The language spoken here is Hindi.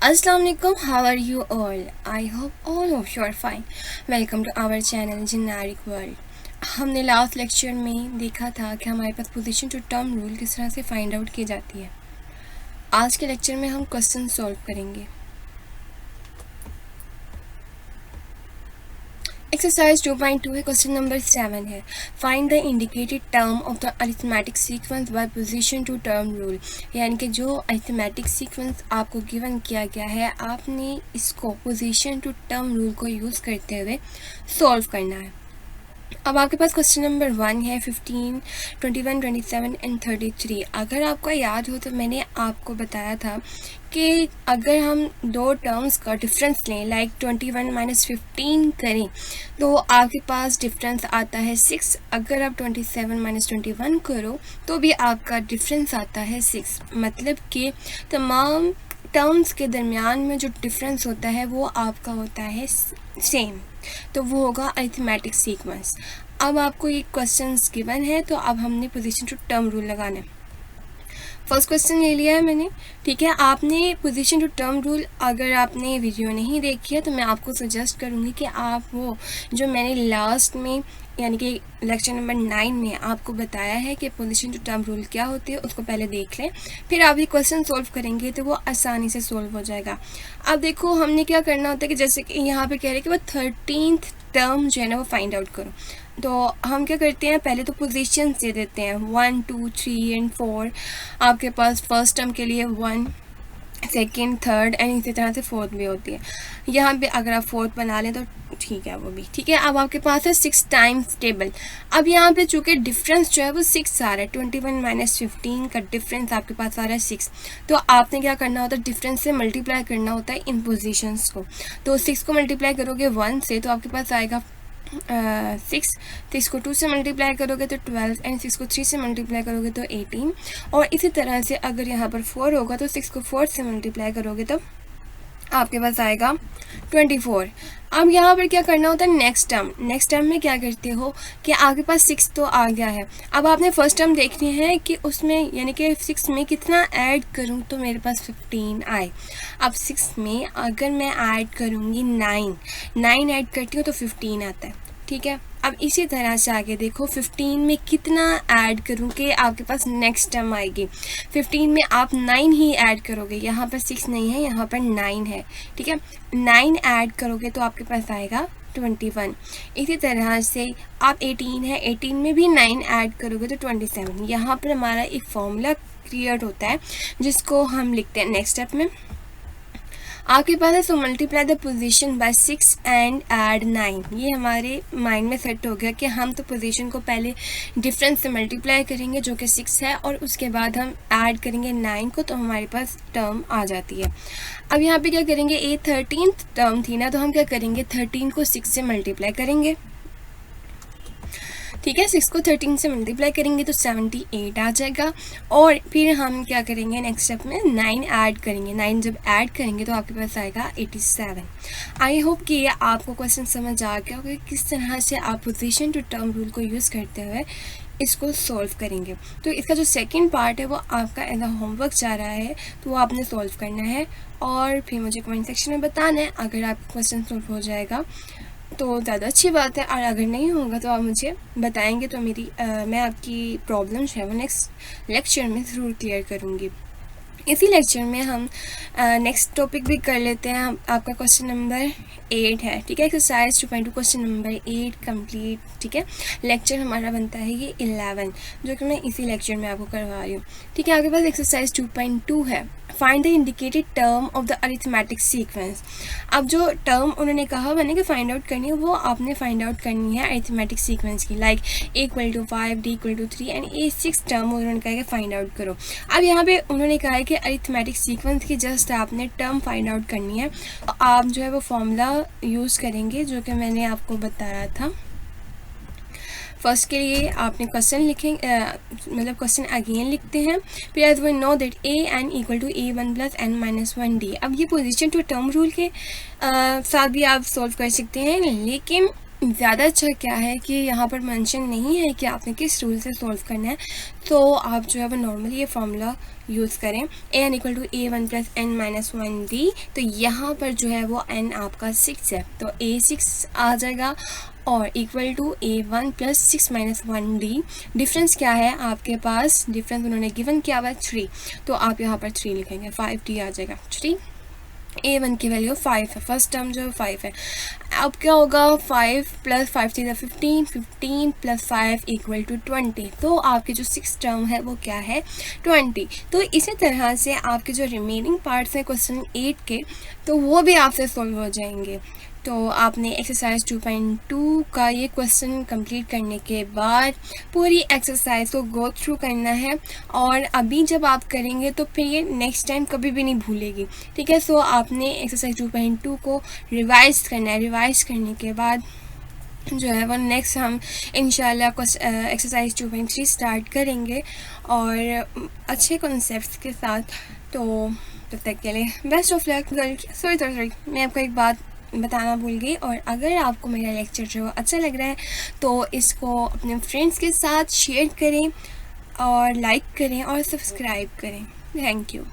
Assalamu alaikum, how are you all? I hope all of you are fine. Welcome to our channel Generic World. हमने लास्ट लेक्चर में देखा था कि हमारे पास पोजीशन टू टर्म रूल किस तरह से फाइंड आउट की जाती है। आज के लेक्चर में हम क्वेश्चन सॉल्व करेंगे। एक्सरसाइज 2.2 है, क्वेश्चन नंबर 7 है। Find the indicated term of the arithmetic sequence by position to term rule. यानी कि जो अरिथमेटिक सीक्वेंस आपको गिवन किया गया है, आपने इसको पोजीशन टू टर्म रूल को यूज़ करते हुए सॉल्व करना है। अब आपके पास क्वेश्चन नंबर 1 है, 15, 21, 27 एंड 33। अगर आपको याद हो तो मैंने आपको बताया था कि अगर हम दो टर्म्स का डिफरेंस लें, लाइक 21 माइनस 15 करें तो आपके पास डिफरेंस आता है 6। अगर आप 27 माइनस 21 करो तो भी आपका डिफरेंस आता है 6। मतलब कि तमाम टर्म्स के दरमियान में जो डिफरेंस होता है वो आपका होता है सेम, तो वो होगा अरिथमेटिक सीक्वेंस। अब आपको ये क्वेश्चंस गिवन है तो अब हमने पोजीशन टू टर्म रूल लगाना है। फर्स्ट क्वेश्चन ले लिया है मैंने, ठीक है। आपने पोजीशन टू टर्म रूल अगर आपने वीडियो नहीं देखी है तो मैं आपको सजेस्ट करूँगी कि आप वो जो मैंने लास्ट में यानी कि लेक्चर नंबर 9 में आपको बताया है कि पोजीशन टू टर्म रूल क्या होती है, उसको पहले देख लें, फिर आप ये क्वेश्चन सॉल्व करेंगे तो वो आसानी से सॉल्व हो जाएगा। अब देखो हमने क्या करना होता है कि जैसे कि यहाँ पे कह रहे हैं कि वो 13th टर्म जो है ना वो फाइंड आउट करो। तो हम क्या करते हैं, पहले तो पोजीशन दे देते हैं 1, 2, 3 एंड 4। आपके पास फर्स्ट टर्म के लिए 1, सेकेंड, थर्ड एंड इसी तरह से फोर्थ भी होती है। यहाँ पे अगर आप फोर्थ बना लें तो ठीक है, वो भी ठीक है। अब आपके पास है 6 टाइम्स टेबल। अब यहाँ पे चूँकि डिफरेंस जो है वो 6 आ रहा है, 21 माइनस 15 का डिफरेंस आपके पास आ रहा है 6। तो आपने क्या करना होता है, डिफरेंस से मल्टीप्लाई करना होता है इन पोजीशंस को। तो 6 को मल्टीप्लाई करोगे 1 से तो आपके पास आएगा 6 को 2 से मल्टीप्लाई करोगे तो 12 एंड 6 को 3 से मल्टीप्लाई करोगे तो 18। और इसी तरह से अगर यहाँ पर 4 होगा तो 6 को 4 से मल्टीप्लाई करोगे तो आपके पास आएगा 24। अब यहाँ पर क्या करना होता है, नेक्स्ट टर्म में क्या करते हो कि आपके पास 6 तो आ गया है। अब आपने फर्स्ट टर्म देखनी है कि उसमें यानी कि 6 में कितना ऐड करूँ तो मेरे पास 15 आए। अब 6 में अगर मैं ऐड करूँगी 9 ऐड करती हूँ तो 15 आता है, ठीक है। अब इसी तरह से आगे देखो 15 में कितना ऐड करूँ कि आपके पास नेक्स्ट टर्म आएगी। 15 में आप 9 ही ऐड करोगे, यहाँ पर 6 नहीं है, यहाँ पर 9 है, ठीक है। 9 ऐड करोगे तो आपके पास आएगा 21। इसी तरह से आप 18 है, 18 में भी 9 ऐड करोगे तो 27। यहाँ पर हमारा एक फॉर्मूला क्रिएट होता है जिसको हम लिखते हैं नेक्स्ट स्टेप में। आपके पास है so multiply the position by 6 and add 9। ये हमारे माइंड में सेट हो गया कि हम तो पोजीशन को पहले डिफरेंस से मल्टीप्लाई करेंगे जो कि 6 है, और उसके बाद हम ऐड करेंगे 9 को, तो हमारे पास टर्म आ जाती है। अब यहाँ पे क्या करेंगे, ए 13th टर्म थी ना, तो हम क्या करेंगे 13 को 6 से मल्टीप्लाई करेंगे, ठीक है। 6 को 13 से मल्टीप्लाई करेंगे तो 78 आ जाएगा। और फिर हम क्या करेंगे नेक्स्ट स्टेप में 9 ऐड करेंगे। 9 जब ऐड करेंगे तो आपके पास आएगा 87। आई होप कि ये आपको क्वेश्चन समझ आ गया होगा किस तरह से आप पोजीशन टू टर्म रूल को यूज़ करते हुए इसको सॉल्व करेंगे। तो इसका जो सेकंड पार्ट है वो आपका एज अ होमवर्क जा रहा है, तो वो आपने सॉल्व करना है और फिर मुझे कमेंट सेक्शन में बताना है। अगर आपका क्वेश्चन सॉल्व हो जाएगा तो ज़्यादा अच्छी बात है, और अगर नहीं होगा तो आप मुझे बताएंगे तो मैं आपकी प्रॉब्लम जो है वो नेक्स्ट लेक्चर में ज़रूर क्लियर करूँगी। इसी लेक्चर में हम नेक्स्ट टॉपिक भी कर लेते हैं। आपका क्वेश्चन नंबर 8 है, ठीक है। एक्सरसाइज 2.2 क्वेश्चन नंबर 8 कंप्लीट, ठीक है। लेक्चर हमारा बनता है ये 11, जो कि मैं इसी लेक्चर में आपको करवा रही हूँ, ठीक है। आपके पास एक्सरसाइज 2.2 है, find the indicated term of the arithmetic sequence. अब जो टर्म उन्होंने कहा मैंने कि फाइंड आउट करनी है, वो आपने फाइंड आउट करनी है अरिथमेटिक सीक्वेंस की, लाइक a = 5, d = 3 एंड ये 6 टर्म उन्होंने कहा कि फाइंड आउट करो। अब यहाँ पे उन्होंने कहा है कि अरिथमेटिक सीक्वेंस की जस्ट आपने टर्म फाइंड आउट करनी है, तो आप जो है वो फॉर्मूला यूज़ करेंगे जो कि मैंने आपको बताया था। फर्स्ट के लिए आपने क्वेश्चन लिखेंगे, मतलब क्वेश्चन अगेन लिखते हैं। फिर as we know that a(n) = a1 + n - 1d। अब ये पोजीशन टू टर्म रूल के साथ भी आप सॉल्व कर सकते हैं, लेकिन ज़्यादा अच्छा क्या है कि यहाँ पर मेंशन नहीं है कि आपने किस रूल से सॉल्व करना है, तो आप जो है वो नॉर्मली ये फार्मूला यूज़ करें a n = a1 + n - 1d। तो यहाँ पर जो है वो n आपका 6 है, तो a6 आ जाएगा और equal to a1 + 6 - 1d। Difference क्या है आपके पास, डिफरेंस उन्होंने गिवन किया हुआ है 3, तो आप यहाँ पर 3 लिखेंगे, 5d आ जाएगा 3। a1 की वैल्यू 5 है, फर्स्ट टर्म जो 5 है। अब क्या होगा, 5 + 5 = 15, 15 + 5 = 20। तो आपकी जो 6 टर्म है वो क्या है, 20। तो इसी तरह से आपके जो रिमेनिंग पार्ट्स हैं क्वेश्चन 8 के, तो वो भी आपसे सॉल्व हो जाएंगे। तो आपने एक्सरसाइज 2.2 का ये क्वेश्चन कंप्लीट करने के बाद पूरी एक्सरसाइज को गो थ्रू करना है, और अभी जब आप करेंगे तो फिर ये नेक्स्ट टाइम कभी भी नहीं भूलेगी, ठीक है। सो आपने एक्सरसाइज 2.2 को रिवाइज करना है। रिवाइज करने के बाद जो है वो नेक्स्ट हम इंशाल्लाह एक्सरसाइज 2.3 स्टार्ट करेंगे और अच्छे कॉन्सेप्ट्स के साथ। तो तब तक के लिए बेस्ट ऑफ लक। सॉरी मैं आपको एक बात बताना भूल गई, और अगर आपको मेरा लेक्चर जो अच्छा लग रहा है तो इसको अपने फ्रेंड्स के साथ शेयर करें और लाइक करें और सब्सक्राइब करें। Thank you.